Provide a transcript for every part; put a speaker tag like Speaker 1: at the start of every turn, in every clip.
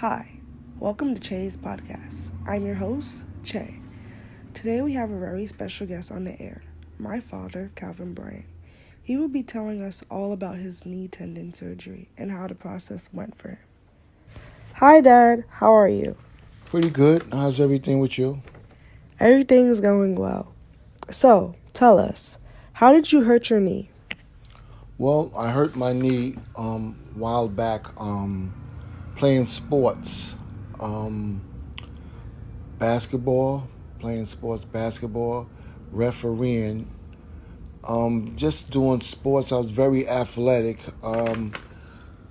Speaker 1: Hi, welcome to Che's podcast. I'm your host, Che. Today we have a very special guest on the air, my father, Calvin Bryant. He will be telling us all about his knee tendon surgery and how the process went for him. Hi, Dad. How are you?
Speaker 2: Pretty good. How's everything with you?
Speaker 1: Everything's going well. So, tell us, how did you hurt your knee?
Speaker 2: Well, I hurt my knee while back playing sports. Um, Basketball, playing sports basketball, refereeing, just doing sports. I was very athletic.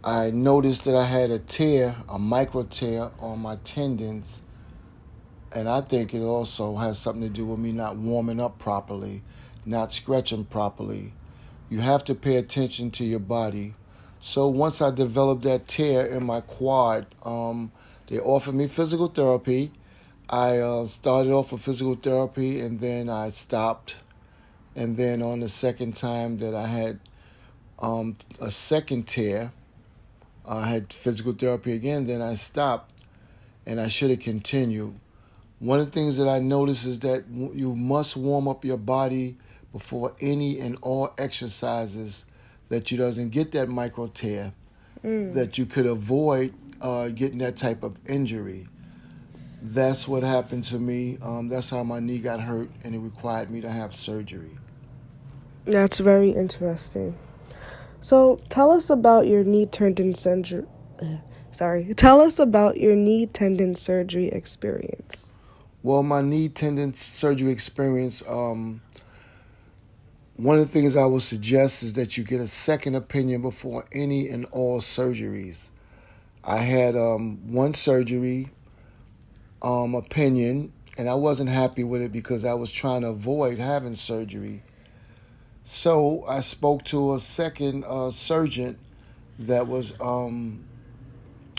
Speaker 2: I noticed that I had a tear, a micro tear on my tendons, and I think it also has something to do with me not warming up properly, not stretching properly. You have to pay attention to your body. So once I developed that tear in my quad, they offered me physical therapy. I started off with physical therapy and then I stopped. And then on the second time that I had a second tear, I had physical therapy again, then I stopped and I should have continued. One of the things that I noticed is that you must warm up your body before any and all exercises that you doesn't get that micro tear, that you could avoid getting that type of injury. That's what happened to me. That's how my knee got hurt, and it required me to have surgery.
Speaker 1: That's very interesting. So, tell us about your knee tendon surgery. Tell us about your knee tendon surgery experience.
Speaker 2: Well, my knee tendon surgery experience, one of the things I would suggest is that you get a second opinion before any and all surgeries. I had one surgery opinion, and I wasn't happy with it because I was trying to avoid having surgery. So I spoke to a second surgeon that was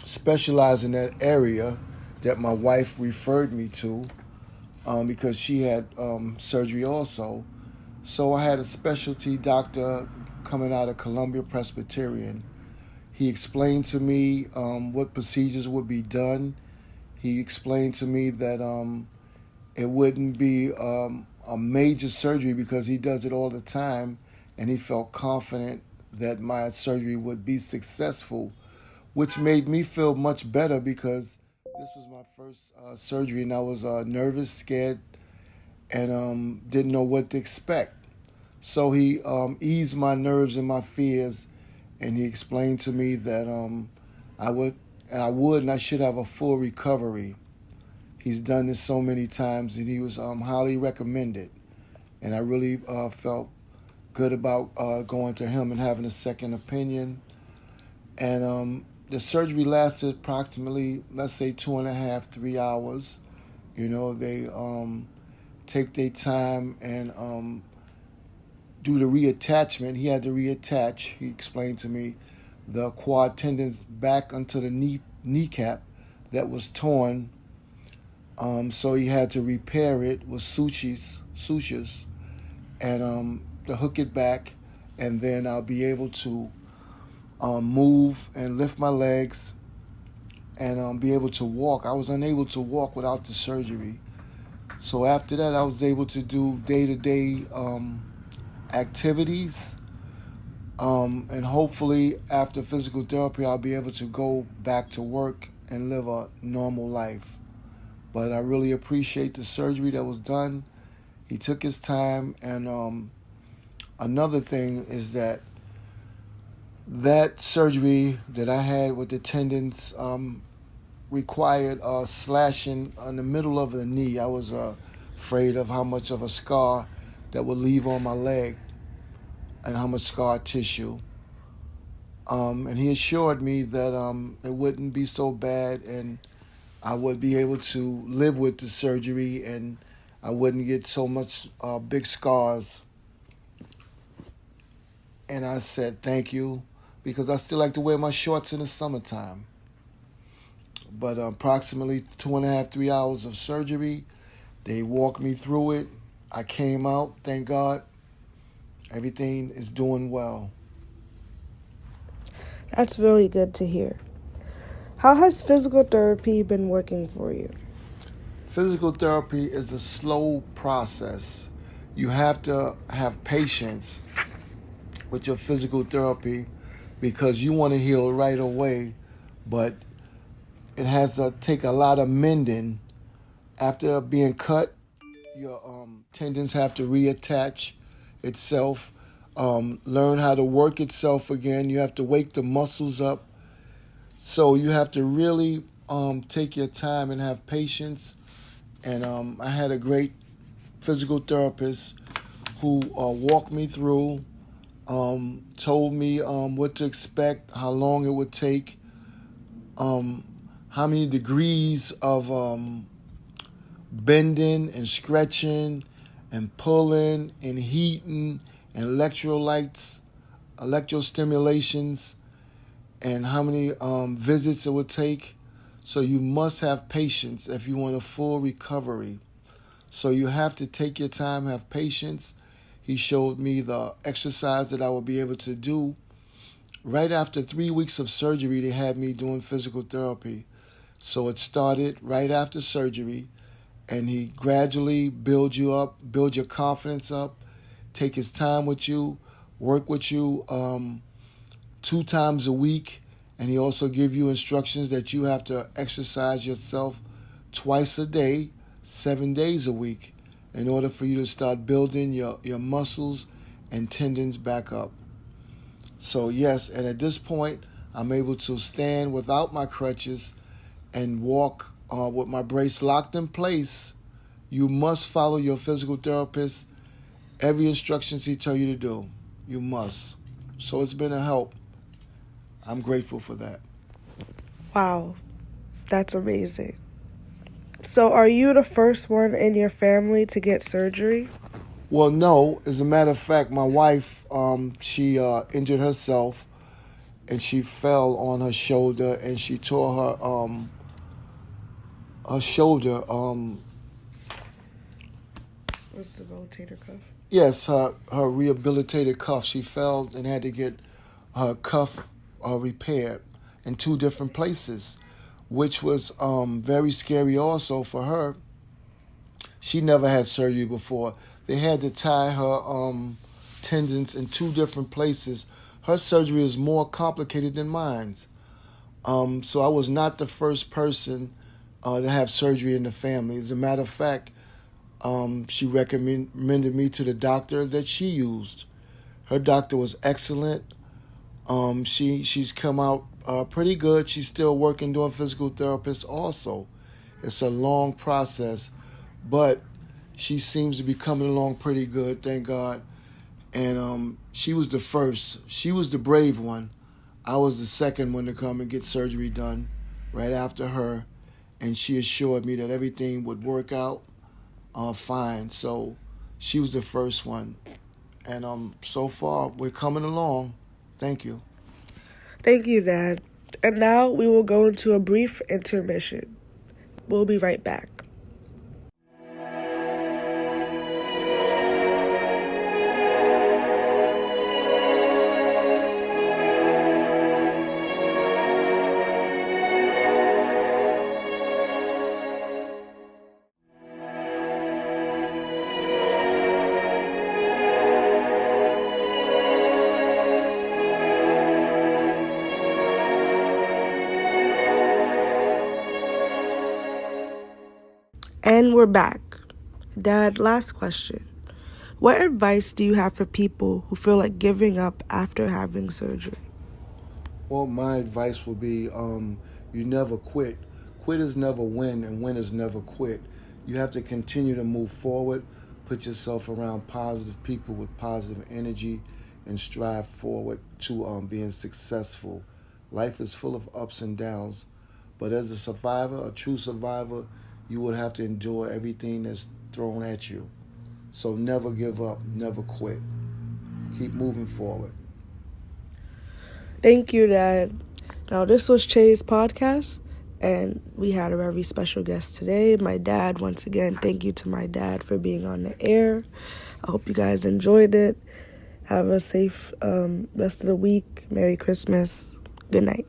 Speaker 2: specialized in that area that my wife referred me to because she had surgery also. So I had a specialty doctor coming out of Columbia Presbyterian. He explained to me what procedures would be done. He explained to me that it wouldn't be a major surgery because he does it all the time, and he felt confident that my surgery would be successful, which made me feel much better because this was my first surgery, and I was nervous, scared, and didn't know what to expect. So he eased my nerves and my fears, and he explained to me that I would, and I should have a full recovery. He's done this so many times, and he was highly recommended. And I really felt good about going to him and having a second opinion. And the surgery lasted approximately, let's say, 2.5, 3 hours. You know, they take their time and do the reattachment. He had to reattach. He explained to me the quad tendons back onto the kneecap that was torn. So he had to repair it with sutures, and to hook it back, and then I'll be able to move and lift my legs and be able to walk. I was unable to walk without the surgery. So after that, I was able to do day-to-day activities, and hopefully after physical therapy, I'll be able to go back to work and live a normal life. But I really appreciate the surgery that was done. He took his time, and another thing is that surgery that I had with the tendons required slashing in the middle of the knee. I was afraid of how much of a scar that would leave on my leg and how much scar tissue. And he assured me that it wouldn't be so bad, and I would be able to live with the surgery, and I wouldn't get so much big scars. And I said thank you because I still like to wear my shorts in the summertime. But approximately 2.5, 3 hours of surgery, they walked me through it. I came out, thank God. Everything is doing well.
Speaker 1: That's really good to hear. How has physical therapy been working for you?
Speaker 2: Physical therapy is a slow process. You have to have patience with your physical therapy because you want to heal right away, but it has to take a lot of mending. After being cut, your tendons have to reattach itself, learn how to work itself again. You have to wake the muscles up. So you have to really take your time and have patience. And I had a great physical therapist who walked me through, told me what to expect, how long it would take, um, how many degrees of bending and stretching and pulling and heating and electrolytes, electrostimulations, and how many visits it would take. So you must have patience if you want a full recovery. So you have to take your time, have patience. He showed me the exercise that I would be able to do. Right after 3 weeks of surgery, they had me doing physical therapy. So it started right after surgery, and he gradually build you up, build your confidence up, take his time with you, work with you 2 times a week, and he also give you instructions that you have to exercise yourself twice a day, 7 days a week, in order for you to start building your muscles and tendons back up. So yes, and at this point, I'm able to stand without my crutches and walk with my brace locked in place. You must follow your physical therapist. Every instructions he tell you to do, you must. So it's been a help. I'm grateful for that.
Speaker 1: Wow, that's amazing. So, are you the first one in your family to get surgery?
Speaker 2: Well, no. As a matter of fact, my wife, she injured herself and she fell on her shoulder and she tore her shoulder.
Speaker 1: What's the rotator cuff?
Speaker 2: Yes, her rehabilitated cuff. She fell and had to get her cuff repaired in 2 different places, which was very scary also for her. She never had surgery before. They had to tie her tendons in 2 different places. Her surgery is more complicated than mine's. So I was not the first person to have surgery in the family. As a matter of fact, she recommended me to the doctor that she used. Her doctor was excellent. She's come out pretty good. She's still working doing physical therapist also. It's a long process, but she seems to be coming along pretty good, thank God. And she was the first. She was the brave one. I was the second one to come and get surgery done right after her. And she assured me that everything would work out fine. So she was the first one. And so far, we're coming along. Thank you.
Speaker 1: Thank you, Dad. And now we will go into a brief intermission. We'll be right back. And we're back. Dad, last question. What advice do you have for people who feel like giving up after having surgery?
Speaker 2: Well, my advice would be you never quit. Quit is never win, and win is never quit. You have to continue to move forward, put yourself around positive people with positive energy, and strive forward to being successful. Life is full of ups and downs, but as a survivor, a true survivor, you would have to endure everything that's thrown at you. So never give up, never quit. Keep moving forward.
Speaker 1: Thank you, Dad. Now, this was Che's podcast, and we had a very special guest today, my dad. Once again, thank you to my dad for being on the air. I hope you guys enjoyed it. Have a safe rest of the week. Merry Christmas. Good night.